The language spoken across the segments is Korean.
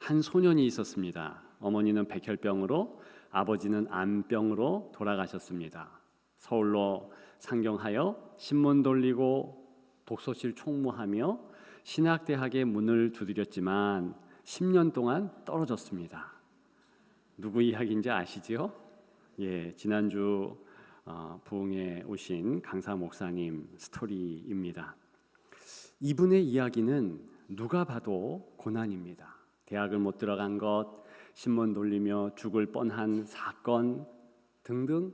한 소년이 있었습니다. 어머니는 백혈병으로, 아버지는 암병으로 돌아가셨습니다. 서울로 상경하여 신문 돌리고 독서실 총무하며 신학대학의 문을 두드렸지만 10년 동안 떨어졌습니다. 누구 이야기인지 아시죠? 지난주 부흥에 오신 강사 목사님 스토리입니다. 이분의 이야기는 누가 봐도 고난입니다. 대학을 못 들어간 것, 신문 돌리며 죽을 뻔한 사건 등등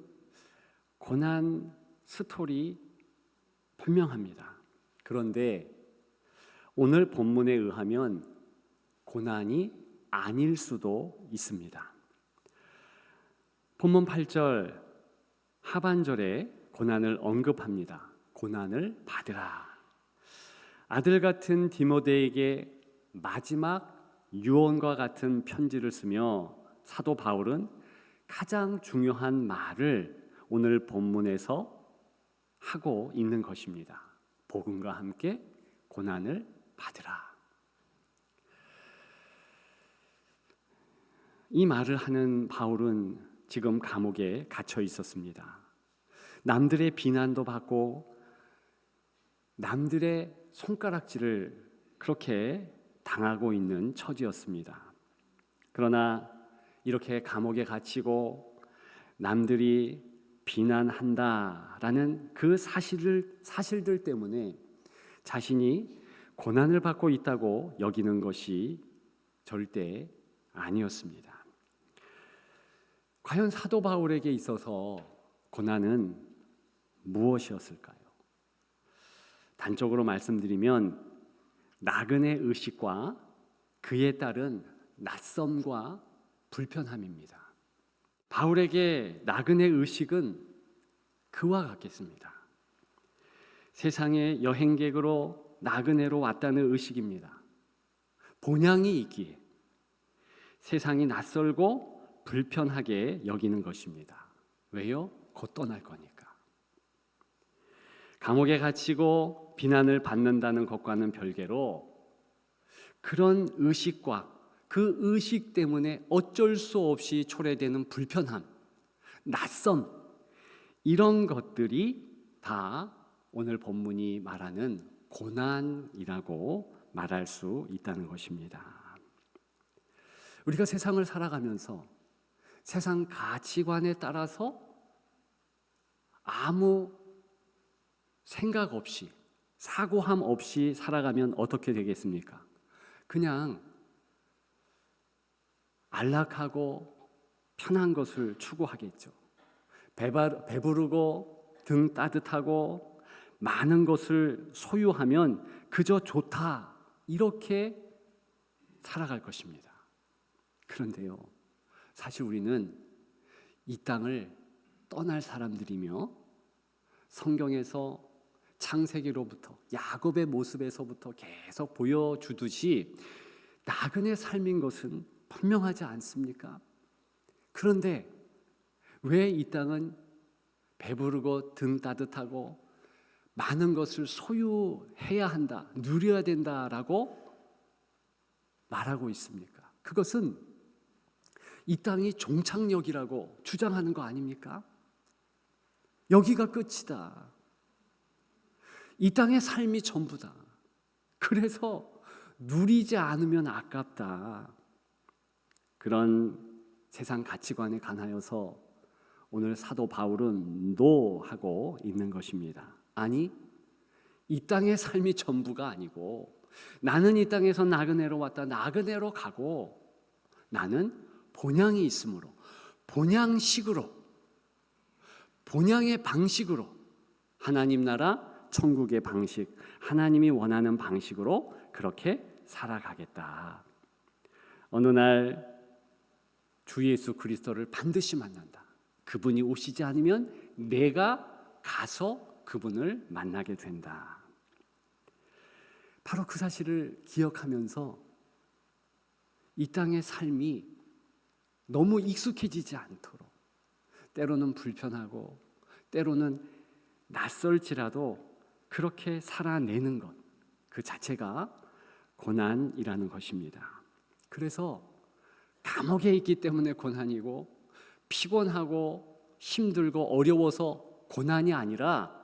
고난 스토리 분명합니다. 그런데 오늘 본문에 의하면 고난이 아닐 수도 있습니다. 본문 8절 하반절에 고난을 언급합니다. 고난을 받으라. 아들 같은 디모데에게 마지막 유언과 같은 편지를 쓰며 사도 바울은 가장 중요한 말을 오늘 본문에서 하고 있는 것입니다. 복음과 함께 고난을 받으라. 이 말을 하는 바울은 지금 감옥에 갇혀 있었습니다. 남들의 비난도 받고 남들의 손가락질을 그렇게 당하고 있는 처지였습니다. 그러나 이렇게 감옥에 갇히고 남들이 비난한다라는 그 사실들 때문에 자신이 고난을 받고 있다고 여기는 것이 절대 아니었습니다. 과연 사도 바울에게 있어서 고난은 무엇이었을까요? 단적으로 말씀드리면 나그네 의식과 그에 따른 낯섦과 불편함입니다. 바울에게 나그네 의식은 그와 같겠습니다. 세상의 여행객으로 나그네로 왔다는 의식입니다. 본향이 있기에 세상이 낯설고 불편하게 여기는 것입니다. 왜요? 곧 떠날 거니까. 감옥에 갇히고 비난을 받는다는 것과는 별개로 그런 의식과 그 의식 때문에 어쩔 수 없이 초래되는 불편함, 낯섦, 이런 것들이 다 오늘 본문이 말하는 고난이라고 말할 수 있다는 것입니다. 우리가 세상을 살아가면서 세상 가치관에 따라서 아무 생각 없이, 사고함 없이 살아가면 어떻게 되겠습니까? 그냥 안락하고 편한 것을 추구하겠죠. 배부르고 등 따뜻하고 많은 것을 소유하면 그저 좋다, 이렇게 살아갈 것입니다. 그런데요, 사실 우리는 이 땅을 떠날 사람들이며 성경에서 창세기로부터 야곱의 모습에서부터 계속 보여주듯이 나그네 삶인 것은 분명하지 않습니까? 그런데 왜 이 땅은 배부르고 등 따뜻하고 많은 것을 소유해야 한다, 누려야 된다라고 말하고 있습니까? 그것은 이 땅이 종착역이라고 주장하는 거 아닙니까? 여기가 끝이다. 이 땅의 삶이 전부다. 그래서 누리지 않으면 아깝다. 그런 세상 가치관에 관하여서 오늘 사도 바울은 노하고 있는 것입니다. 아니, 이 땅의 삶이 전부가 아니고 나는 이 땅에서 나그네로 왔다, 나그네로 가고 나는 본향이 있으므로 본향식으로, 본향의 방식으로 하나님 나라 천국의 방식, 하나님이 원하는 방식으로 그렇게 살아가겠다. 어느 날 주 예수 그리스도를 반드시 만난다. 그분이 오시지 않으면 내가 가서 그분을 만나게 된다. 바로 그 사실을 기억하면서 이 땅의 삶이 너무 익숙해지지 않도록, 때로는 불편하고 때로는 낯설지라도 그렇게 살아내는 것, 그 자체가 고난이라는 것입니다. 그래서 감옥에 있기 때문에 고난이고 피곤하고 힘들고 어려워서 고난이 아니라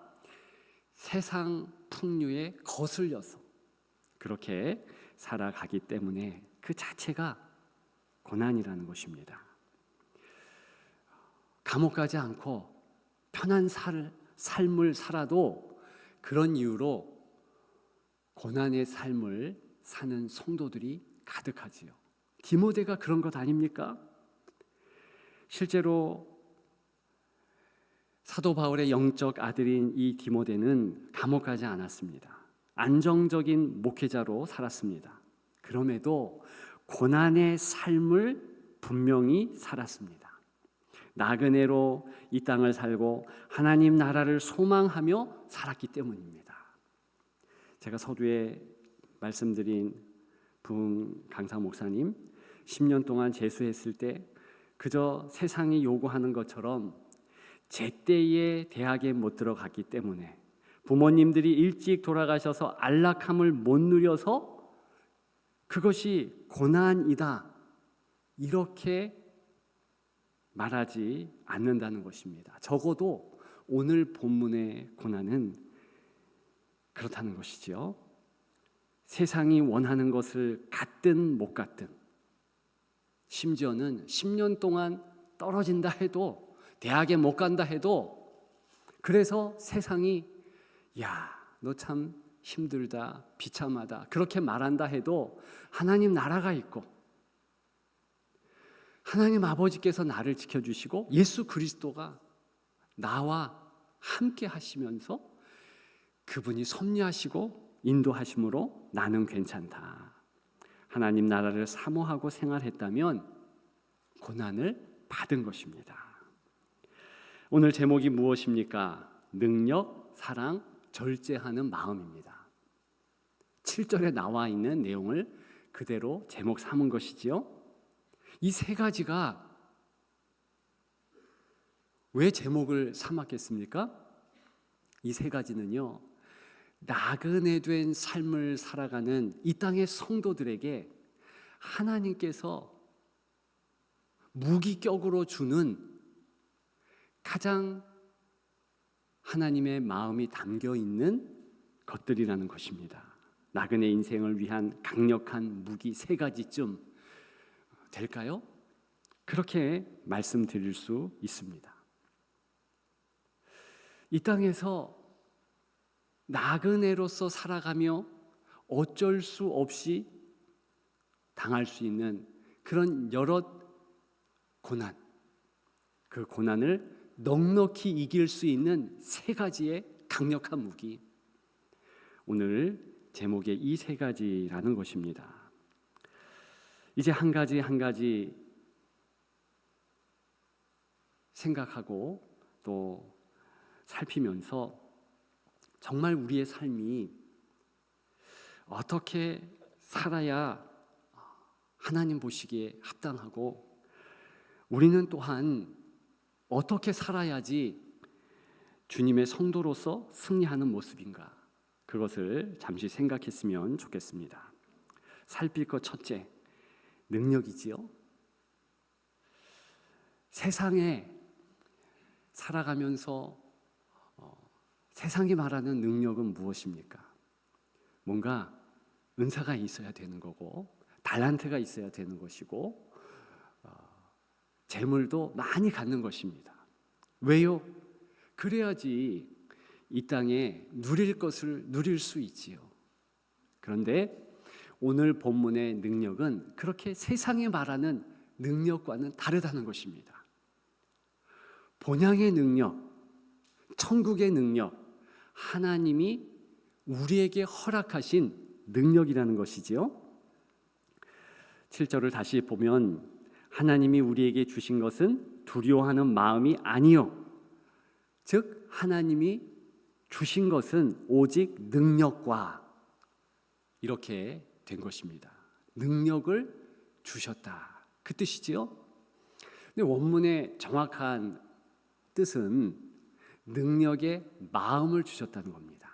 세상 풍류에 거슬려서 그렇게 살아가기 때문에 그 자체가 고난이라는 것입니다. 감옥 가지 않고 편한 삶을 살아도 그런 이유로 고난의 삶을 사는 성도들이 가득하지요. 디모데가 그런 것 아닙니까? 실제로 사도 바울의 영적 아들인 이 디모데는 감옥 가지 않았습니다. 안정적인 목회자로 살았습니다. 그럼에도 고난의 삶을 분명히 살았습니다. 나그네로 이 땅을 살고 하나님 나라를 소망하며 살았기 때문입니다. 제가 서두에 말씀드린 부흥 강사 목사님 10년 동안 재수했을 때 그저 세상이 요구하는 것처럼 제때에 대학에 못 들어갔기 때문에 부모님들이 일찍 돌아가셔서 안락함을 못 누려서 그것이 고난이다 이렇게 말하지 않는다는 것입니다. 적어도 오늘 본문의 고난은 그렇다는 것이지요. 세상이 원하는 것을 갖든 못 갖든 심지어는 10년 동안 떨어진다 해도 대학에 못 간다 해도 그래서 세상이 야, 너 참 힘들다, 비참하다 그렇게 말한다 해도 하나님 나라가 있고 하나님 아버지께서 나를 지켜주시고 예수 그리스도가 나와 함께 하시면서 그분이 섭리하시고 인도하심으로 나는 괜찮다. 하나님 나라를 사모하고 생활했다면 고난을 받은 것입니다. 오늘 제목이 무엇입니까? 능력, 사랑, 절제하는 마음입니다. 7절에 나와 있는 내용을 그대로 제목 삼은 것이지요. 이 세 가지가 왜 제목을 삼았겠습니까? 이 세 가지는요, 나그네 된 삶을 살아가는 이 땅의 성도들에게 하나님께서 무기격으로 주는 가장 하나님의 마음이 담겨 있는 것들이라는 것입니다. 나그네 인생을 위한 강력한 무기 세 가지쯤 될까요? 그렇게 말씀드릴 수 있습니다. 이 땅에서 나그네로서 살아가며 어쩔 수 없이 당할 수 있는 그런 여러 고난, 그 고난을 넉넉히 이길 수 있는 세 가지의 강력한 무기, 오늘 제목의 이 세 가지라는 것입니다. 이제 한 가지 한 가지 생각하고 또 살피면서 정말 우리의 삶이 어떻게 살아야 하나님 보시기에 합당하고 우리는 또한 어떻게 살아야지 주님의 성도로서 승리하는 모습인가, 그것을 잠시 생각했으면 좋겠습니다. 살필 것 첫째, 능력이지요. 세상에 살아가면서 세상이 말하는 능력은 무엇입니까? 뭔가 은사가 있어야 되는 거고 달란트가 있어야 되는 것이고 재물도 많이 갖는 것입니다. 왜요? 그래야지 이 땅에 누릴 것을 누릴 수 있지요. 그런데 오늘 본문의 능력은 그렇게 세상이 말하는 능력과는 다르다는 것입니다. 본향의 능력, 천국의 능력, 하나님이 우리에게 허락하신 능력이라는 것이지요. 7절을 다시 보면 하나님이 우리에게 주신 것은 두려워하는 마음이 아니요, 즉 하나님이 주신 것은 오직 능력과, 이렇게 된 것입니다. 능력을 주셨다, 그 뜻이지요. 근데 원문의 정확한 뜻은 능력의 마음을 주셨다는 겁니다.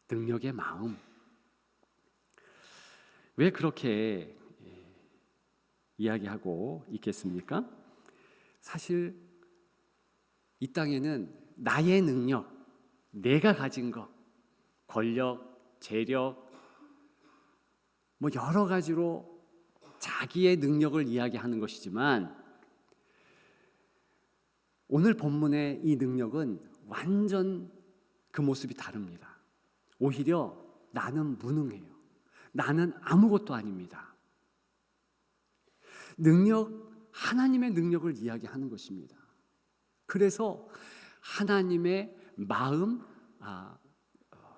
능력의 마음. 왜 그렇게 이야기하고 있겠습니까? 사실 이 땅에는 나의 능력, 내가 가진 것, 권력, 재력, 뭐 여러 가지로 자기의 능력을 이야기하는 것이지만 오늘 본문의 이 능력은 완전 그 모습이 다릅니다. 오히려 나는 무능해요. 나는 아무것도 아닙니다. 하나님의 능력을 이야기하는 것입니다. 그래서 하나님의 마음,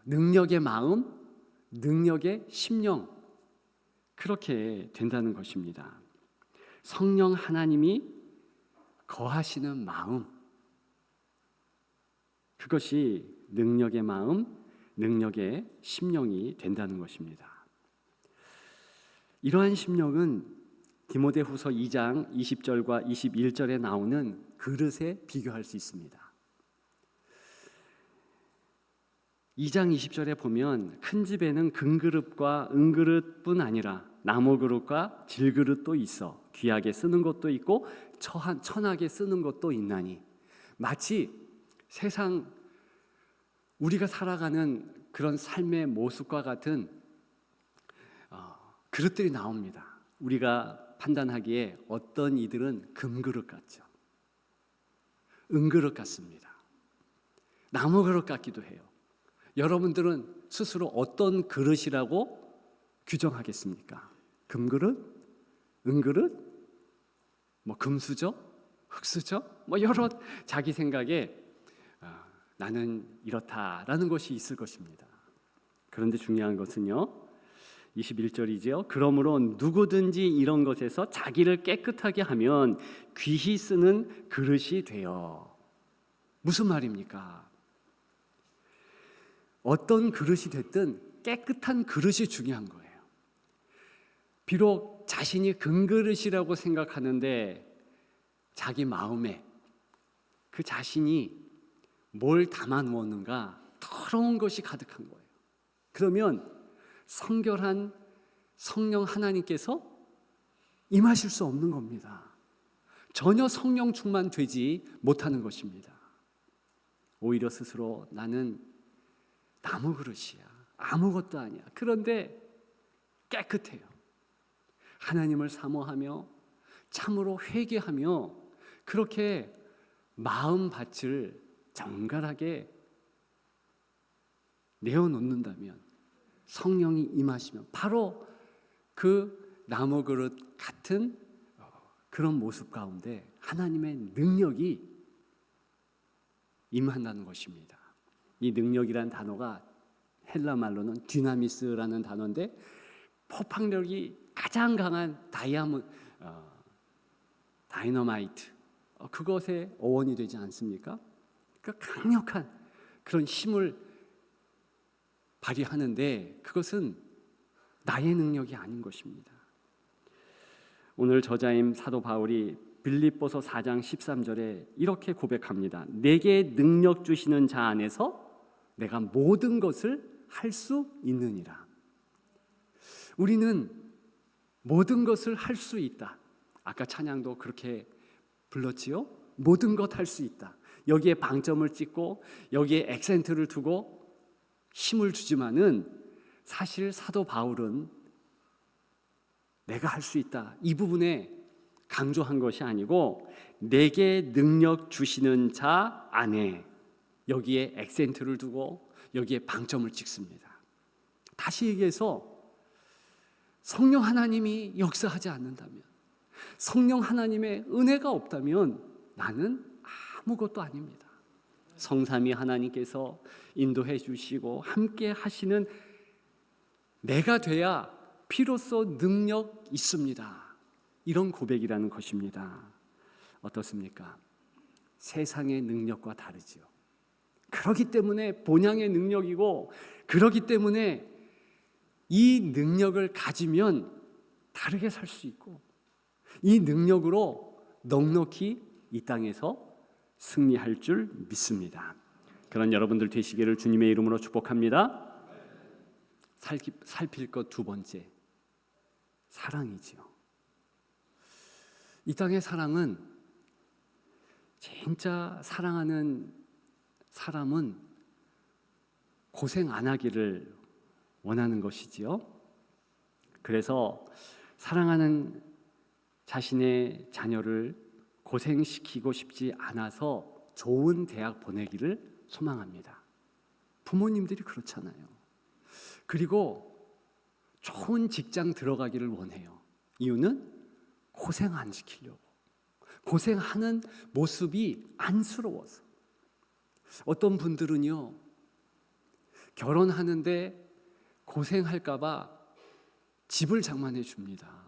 능력의 마음, 능력의 심령, 그렇게 된다는 것입니다. 성령 하나님이 거하시는 마음, 그것이 능력의 마음, 능력의 심령이 된다는 것입니다. 이러한 심령은 디모데후서 2장 20절과 21절에 나오는 그릇에 비교할 수 있습니다. 2장 20절에 보면 큰 집에는 금그릇과 은그릇뿐 아니라 나무 그릇과 질그릇도 있어 귀하게 쓰는 것도 있고 천하게 쓰는 것도 있나니, 마치 세상 우리가 살아가는 그런 삶의 모습과 같은 그릇들이 나옵니다. 우리가 판단하기에 어떤 이들은 금그릇 같죠. 은그릇 같습니다. 나무 그릇 같기도 해요. 여러분들은 스스로 어떤 그릇이라고 규정하겠습니까? 금그릇? 은그릇? 뭐 금수저? 흑수저? 뭐 여러 자기 생각에 나는 이렇다라는 것이 있을 것입니다. 그런데 중요한 것은요, 21절이지요. 그러므로 누구든지 이런 것에서 자기를 깨끗하게 하면 귀히 쓰는 그릇이 되어. 무슨 말입니까? 어떤 그릇이 됐든 깨끗한 그릇이 중요한 거예요. 비록 자신이 금그릇이라고 생각하는데 자기 마음에 그 자신이 뭘 담아 놓았는가 더러운 것이 가득한 거예요. 그러면 성결한 성령 하나님께서 임하실 수 없는 겁니다. 전혀 성령 충만되지 못하는 것입니다. 오히려 스스로 나는 나무 그릇이야, 아무것도 아니야. 그런데 깨끗해요. 하나님을 사모하며 참으로 회개하며 그렇게 마음밭을 정갈하게 내어놓는다면, 성령이 임하시면 바로 그 나무 그릇 같은 그런 모습 가운데 하나님의 능력이 임한다는 것입니다. 이 능력이란 단어가 헬라 말로는 디나미스라는 단어인데, 폭발력이 가장 강한 다이너마이트, 그것의 어원이 되지 않습니까? 그러니까 강력한 그런 힘을 발휘하는데 그것은 나의 능력이 아닌 것입니다. 오늘 저자인 사도 바울이 빌립보서 4장 13절에 이렇게 고백합니다. 내게 능력 주시는 자 안에서 내가 모든 것을 할 수 있느니라. 우리는 모든 것을 할 수 있다. 아까 찬양도 그렇게 불렀지요? 모든 것 할 수 있다. 여기에 방점을 찍고 여기에 액센트를 두고 힘을 주지만은 사실 사도 바울은 내가 할 수 있다, 이 부분에 강조한 것이 아니고 내게 능력 주시는 자 안에, 여기에 액센트를 두고 여기에 방점을 찍습니다. 다시 얘기해서 성령 하나님이 역사하지 않는다면, 성령 하나님의 은혜가 없다면 나는 아무것도 아닙니다. 성삼위 하나님께서 인도해 주시고 함께 하시는 내가 돼야 비로소 능력 있습니다. 이런 고백이라는 것입니다. 어떻습니까? 세상의 능력과 다르지요. 그렇기 때문에 본향의 능력이고, 그렇기 때문에 이 능력을 가지면 다르게 살 수 있고, 이 능력으로 넉넉히 이 땅에서 승리할 줄 믿습니다. 그런 여러분들 되시기를 주님의 이름으로 축복합니다. 살필 것 두 번째, 사랑이지요. 이 땅의 사랑은, 진짜 사랑하는 사람은 고생 안 하기를 원하는 것이지요. 그래서 사랑하는 자신의 자녀를 고생시키고 싶지 않아서 좋은 대학 보내기를 소망합니다. 부모님들이 그렇잖아요. 그리고 좋은 직장 들어가기를 원해요. 이유는 고생 안 시키려고. 고생하는 모습이 안쓰러워서. 어떤 분들은요, 결혼하는데 고생할까 봐 집을 장만해 줍니다.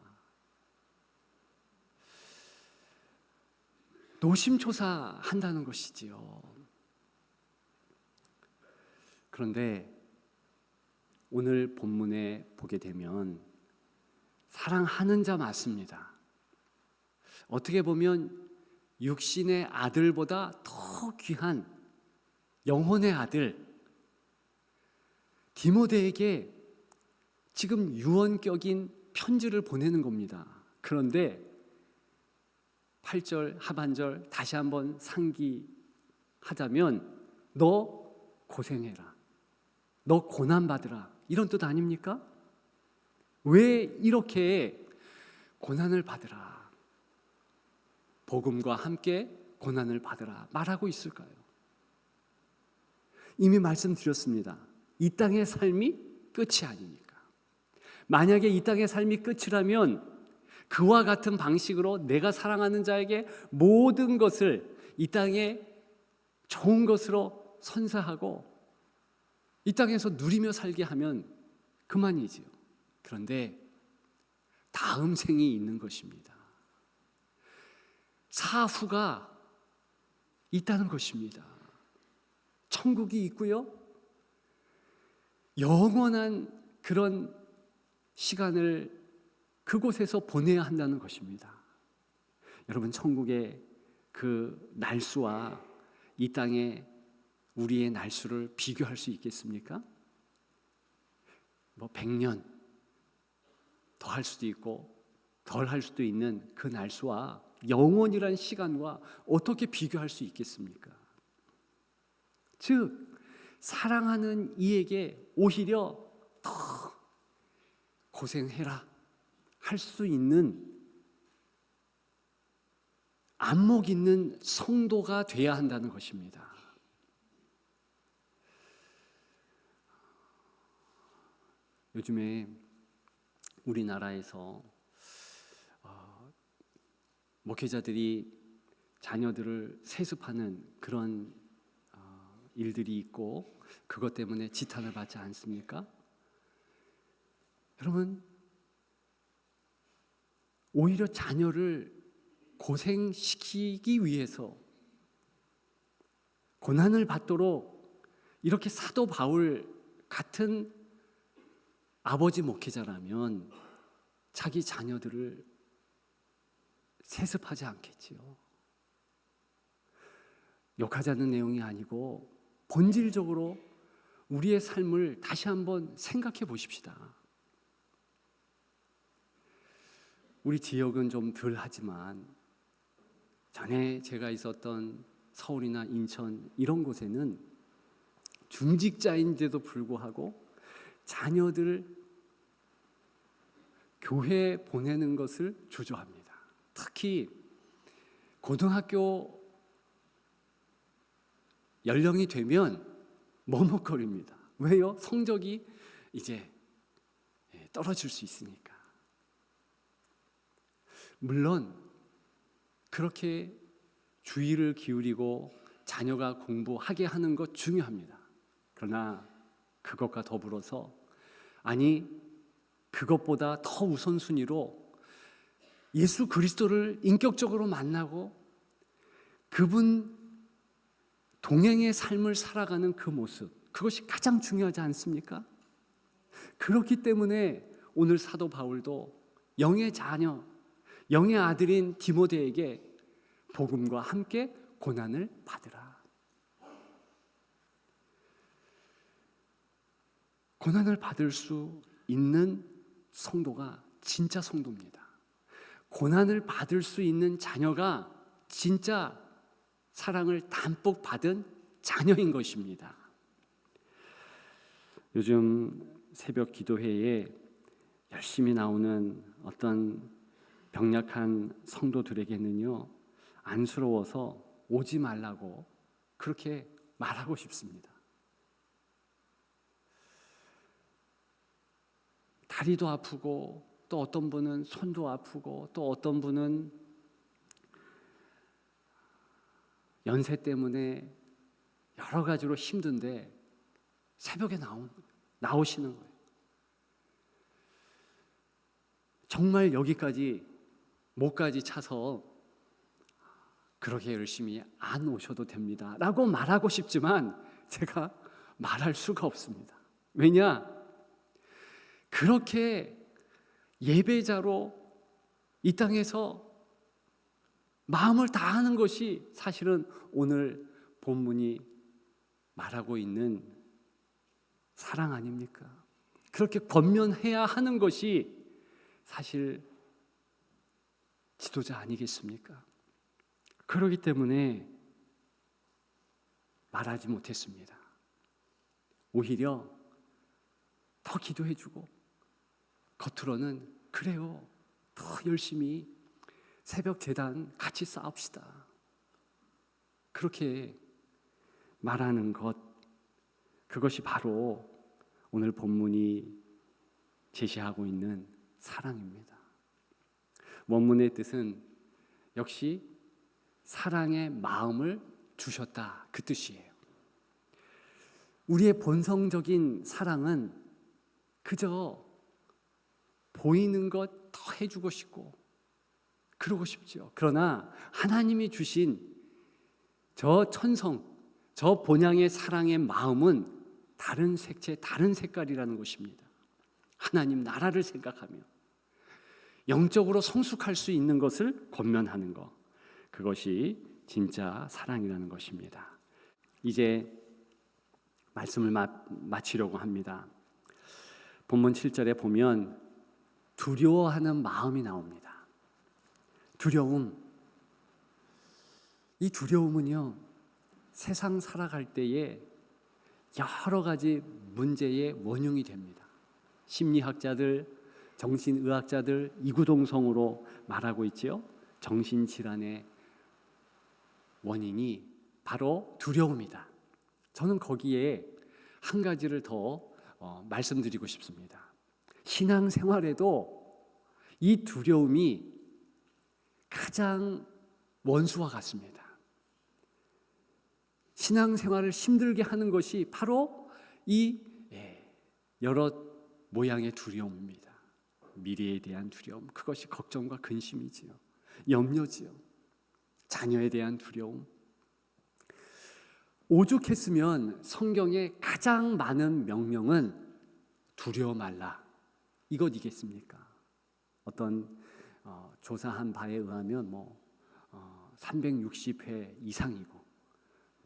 노심초사한다는 것이지요. 그런데 오늘 본문에 보게 되면 사랑하는 자 맞습니다. 어떻게 보면 육신의 아들보다 더 귀한 영혼의 아들 디모데에게 지금 유언격인 편지를 보내는 겁니다. 그런데 8절 하반절 다시 한번 상기하자면 너 고생해라, 너 고난받으라, 이런 뜻 아닙니까? 왜 이렇게 고난을 받으라, 복음과 함께 고난을 받으라 말하고 있을까요? 이미 말씀드렸습니다. 이 땅의 삶이 끝이 아니니까. 만약에 이 땅의 삶이 끝이라면 그와 같은 방식으로 내가 사랑하는 자에게 모든 것을 이 땅에 좋은 것으로 선사하고 이 땅에서 누리며 살게 하면 그만이지요. 그런데 다음 생이 있는 것입니다. 사후가 있다는 것입니다. 천국이 있고요, 영원한 그런 시간을 그곳에서 보내야 한다는 것입니다. 여러분, 천국의 그 날수와 이 땅의 우리의 날수를 비교할 수 있겠습니까? 100년 더 할 수도 있고 덜 할 수도 있는 그 날수와 영원이란 시간과 어떻게 비교할 수 있겠습니까? 즉, 사랑하는 이에게 오히려 더 고생해라 할 수 있는 안목 있는 성도가 돼야 한다는 것입니다. 요즘에 우리나라에서 목회자들이 자녀들을 세습하는 그런 일들이 있고 그것 때문에 지탄을 받지 않습니까? 여러분, 오히려 자녀를 고생시키기 위해서 고난을 받도록 이렇게 사도 바울 같은 아버지 목회자라면 자기 자녀들을 세습하지 않겠지요. 욕하자는 내용이 아니고 본질적으로 우리의 삶을 다시 한번 생각해 보십시다. 우리 지역은 좀 덜 하지만 전에 제가 있었던 서울이나 인천 이런 곳에는 중직자인데도 불구하고 자녀들 교회에 보내는 것을 주저합니다. 특히 고등학교 연령이 되면 머뭇거립니다. 왜요? 성적이 이제 떨어질 수 있으니까. 물론 그렇게 주의를 기울이고 자녀가 공부하게 하는 것 중요합니다. 그러나 그것과 더불어서, 아니 그것보다 더 우선순위로 예수 그리스도를 인격적으로 만나고 그분 동행의 삶을 살아가는 그 모습, 그것이 가장 중요하지 않습니까? 그렇기 때문에 오늘 사도 바울도 영의 자녀, 영의 아들인 디모데에게 복음과 함께 고난을 받으라. 고난을 받을 수 있는 성도가 진짜 성도입니다. 고난을 받을 수 있는 자녀가 진짜 사랑을 담뿍 받은 자녀인 것입니다. 요즘 새벽 기도회에 열심히 나오는 어떤 병약한 성도들에게는요, 안쓰러워서 오지 말라고 그렇게 말하고 싶습니다. 다리도 아프고, 또 어떤 분은 손도 아프고, 또 어떤 분은 연세 때문에 여러 가지로 힘든데 새벽에 나오시는 거예요. 정말 여기까지 목까지 차서 그렇게 열심히 안 오셔도 됩니다 라고 말하고 싶지만 제가 말할 수가 없습니다. 왜냐? 그렇게 예배자로 이 땅에서 마음을 다하는 것이 사실은 오늘 본문이 말하고 있는 사랑 아닙니까? 그렇게 권면해야 하는 것이 사실 지도자 아니겠습니까? 그렇기 때문에 말하지 못했습니다. 오히려 더 기도해주고 겉으로는 그래요, 더 열심히 새벽 제단 같이 싸웁시다, 그렇게 말하는 것, 그것이 바로 오늘 본문이 제시하고 있는 사랑입니다. 원문의 뜻은 역시 사랑의 마음을 주셨다, 그 뜻이에요. 우리의 본성적인 사랑은 그저 보이는 것 더 해주고 싶고 그러고 싶죠. 그러나 하나님이 주신 저 천성, 저 본향의 사랑의 마음은 다른 색채, 다른 색깔이라는 것입니다. 하나님 나라를 생각하며 영적으로 성숙할 수 있는 것을 권면하는 것, 그것이 진짜 사랑이라는 것입니다. 이제 말씀을 마치려고 합니다. 본문 7절에 보면 두려워하는 마음이 나옵니다. 두려움. 이 두려움은요, 세상 살아갈 때에 여러 가지 문제의 원흉이 됩니다. 심리학자들, 정신의학자들 이구동성으로 말하고 있지요. 정신질환의 원인이 바로 두려움이다. 저는 거기에 한 가지를 더 말씀드리고 싶습니다. 신앙생활에도 이 두려움이 가장 원수와 같습니다. 신앙생활을 힘들게 하는 것이 바로 이 여러 모양의 두려움입니다. 미래에 대한 두려움, 그것이 걱정과 근심이지요. 염려지요. 자녀에 대한 두려움. 오죽했으면 성경의 가장 많은 명령은 두려워 말라, 이것이겠습니까? 어떤 조사한 바에 의하면 360회 이상이고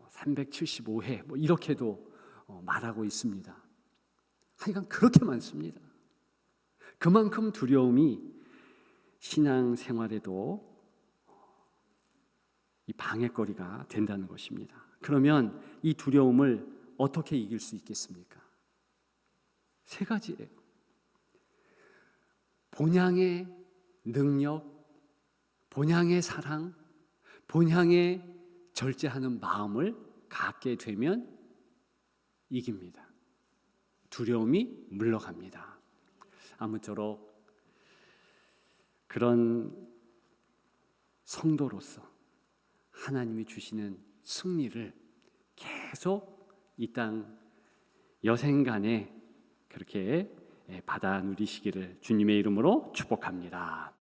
375회 이렇게도 말하고 있습니다. 하여간 그렇게 많습니다. 그만큼 두려움이 신앙생활에도 이 방해거리가 된다는 것입니다. 그러면 이 두려움을 어떻게 이길 수 있겠습니까? 세 가지예요. 본향의 능력, 본향의 사랑, 본향의 절제하는 마음을 갖게 되면 이깁니다. 두려움이 물러갑니다. 아무쪼록 그런 성도로서 하나님이 주시는 승리를 계속 이 땅 여생간에 그렇게 받아 누리시기를 주님의 이름으로 축복합니다.